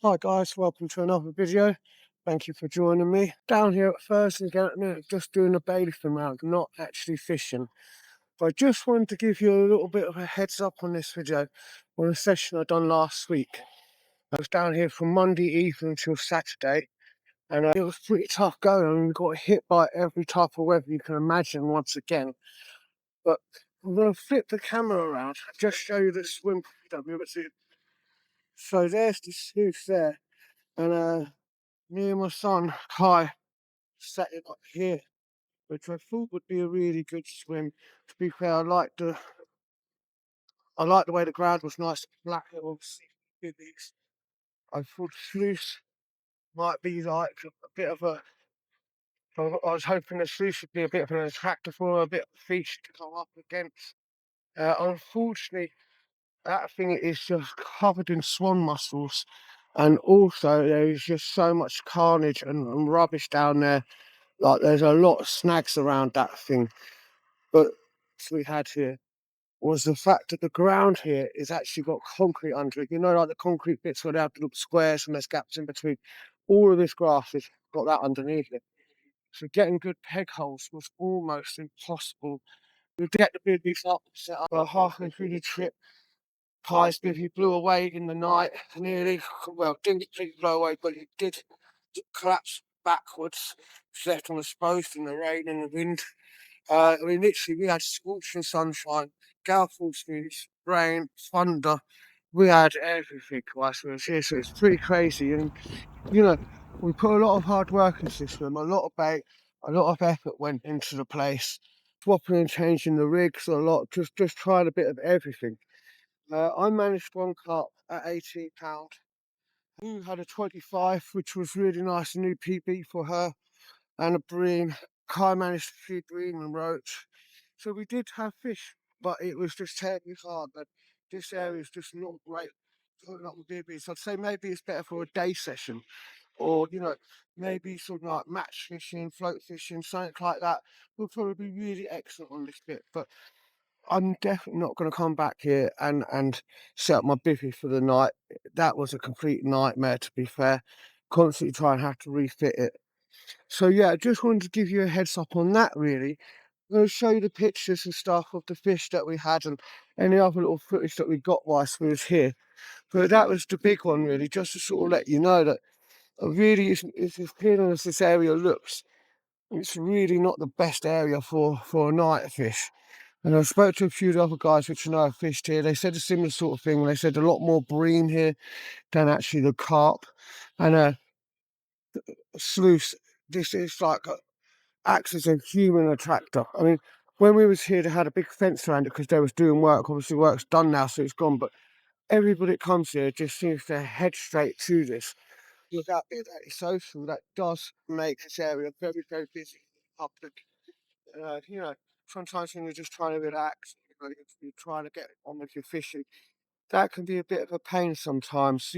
Hi guys, welcome to another video. Thank you for joining me. Down here at Furzton Lake, just doing a bathing round, not actually fishing. But I just wanted to give you a little bit of a heads up on this video on a session I done last week. I was down here from Monday evening until Saturday, and it was pretty tough going. I mean, we got hit by every type of weather you can imagine once again. But I'm going to flip the camera around, just show you the swim. So there's the sluice there, and me and my son Kai set it up here, which I thought would be a really good swim. To be fair, I liked the way the ground was nice and flat. It was bibbies. I thought sluice might be like a bit of a. I was hoping the sluice would be a bit of an attractor for a bit of fish to come up against. Unfortunately, that thing is just covered in swan mussels, and also there is just so much carnage and rubbish down there. Like there's a lot of snags around that thing. But what we had here was the fact that the ground here is actually got concrete under it. You know, like the concrete bits where they have little squares and there's gaps in between. All of this grass has got that underneath it. So getting good peg holes was almost impossible. We get the bibbies up, set up halfway through the trip. Kai's bivvy blew away in the night, nearly. Well, didn't completely blow away, but it did collapse backwards. It's left on exposed in the rain and the wind. I mean, literally, we had scorching sunshine, gale-full speeds, rain, thunder. We had everything whilst we were here, so it's pretty crazy. And, you know, we put a lot of hard work into this system, a lot of bait, a lot of effort went into the place. Swapping and changing the rigs a lot, just trying a bit of everything. I managed one carp at £18. You had a 25, which was really nice, a new PB for her, and a bream. Kai managed a few bream and roach. So we did have fish, but it was just terribly hard. But this area is just not great putting up with bibbies. I'd say maybe it's better for a day session, or maybe something like match fishing, float fishing, something like that would probably be really excellent on this bit. But I'm definitely not going to come back here and set up my bivvy for the night. That was a complete nightmare, to be fair. Constantly trying to have to refit it. So yeah, I just wanted to give you a heads up on that, really. I'm going to show you the pictures and stuff of the fish that we had and any other little footage that we got whilst we was here. But that was the big one, really, just to sort of let you know that really, it's as appealing as this area looks, it's really not the best area for a night fish. And I spoke to a few of the other guys which I know have fished here. They said a similar sort of thing. They said a lot more bream here than actually the carp. And sluice, this is like acts as a human attractor. I mean, when we was here, they had a big fence around it because they was doing work. Obviously, work's done now, so it's gone. But everybody that comes here just seems to head straight to this. Without being that social, that does make this area very, very busy public. Sometimes when you're just trying to relax, you're trying to get on with your fishing, that can be a bit of a pain sometimes.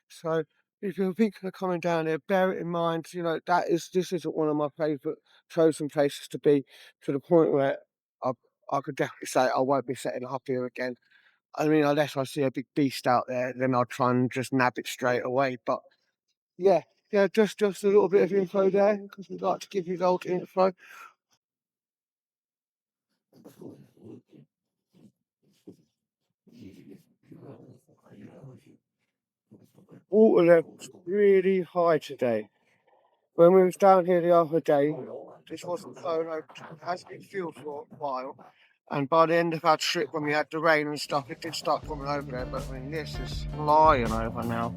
So if you're thinking of coming down there, bear it in mind, this isn't one of my favourite chosen places to be, to the point where I, I could definitely say I won't be setting up here again. I mean, unless I see a big beast out there, then I'll try and just nab it straight away. But yeah, just a little bit of info there, because we'd like to give you the old info. Water levels really high today. When we was down here the other day, this wasn't flowing over, it has been filled for a while. And by the end of our trip, when we had the rain and stuff, it did start coming over there. But I mean, this is flying over now.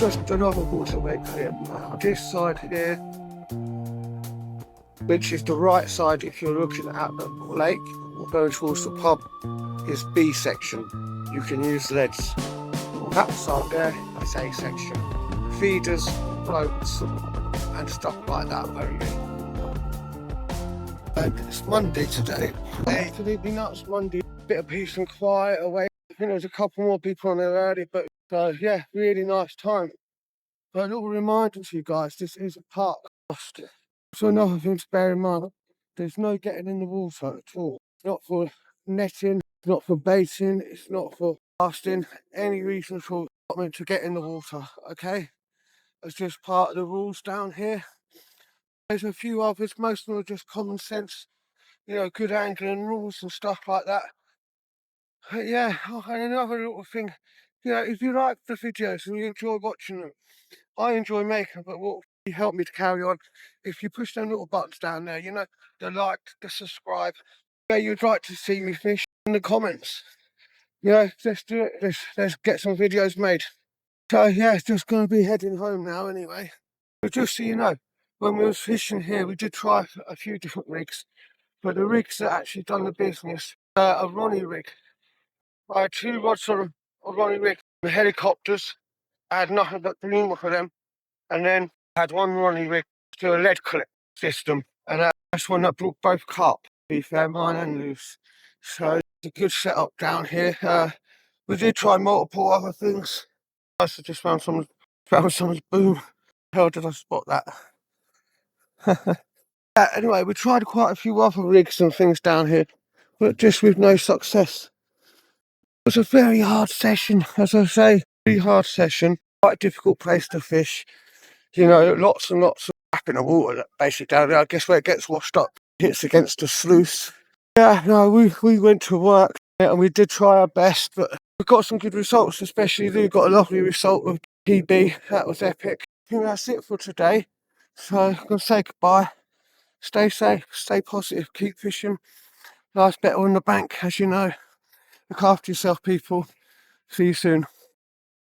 just another water lake here. This side here, which is the right side if you're looking at the lake, going towards the pub, is B section. You can use leads. That side there is A section. Feeders, floats, and stuff like that only. And it's Monday today. Absolutely nuts Monday. Bit of peace and quiet away. I think there's a couple more people on there early, but yeah, really nice time. But a little reminder to you guys, this is a park. So another thing to bear in mind, there's no getting in the water at all. It's not for netting, it's not for baiting, it's not for casting, any reason at all. Not meant to get in the water, okay? It's just part of the rules down here. There's a few others, most of them are just common sense, you know, good angling rules and stuff like that. But yeah, and another little thing, you know, if you like the videos and you enjoy watching them, I enjoy making them, but what will help me to carry on, if you push them little buttons down there, you know, the like, the subscribe, where you'd like to see me fish in the comments. You know, let's do it, let's get some videos made. So yeah, it's just going to be heading home now anyway. But just so you know, when we was fishing here, we did try a few different rigs, but the rigs that actually done the business, a Ronnie rig. I had 2 rods on a Ronnie rig, the helicopters. I had nothing but bloomer for them, and then I had 1 Ronnie rig to a lead clip system, and that's one that brought both carp, to be fair, mine and loose. So it's a good setup down here. We did try multiple other things. I just found someone's boom. How did I spot that? Anyway, we tried quite a few other rigs and things down here, but just with no success. It was a very hard session, as I say, very hard session. Quite a difficult place to fish. You know, lots and lots of crap in the water, basically down there. I guess where it gets washed up, hits against the sluice. Yeah, no, we went to work and we did try our best, but we got some good results, especially we got a lovely result with PB. That was epic. I think that's it for today. So I'm going to say goodbye. Stay safe, stay positive, keep fishing. Life's better on the bank, as you know. Look after yourself, people. See you soon.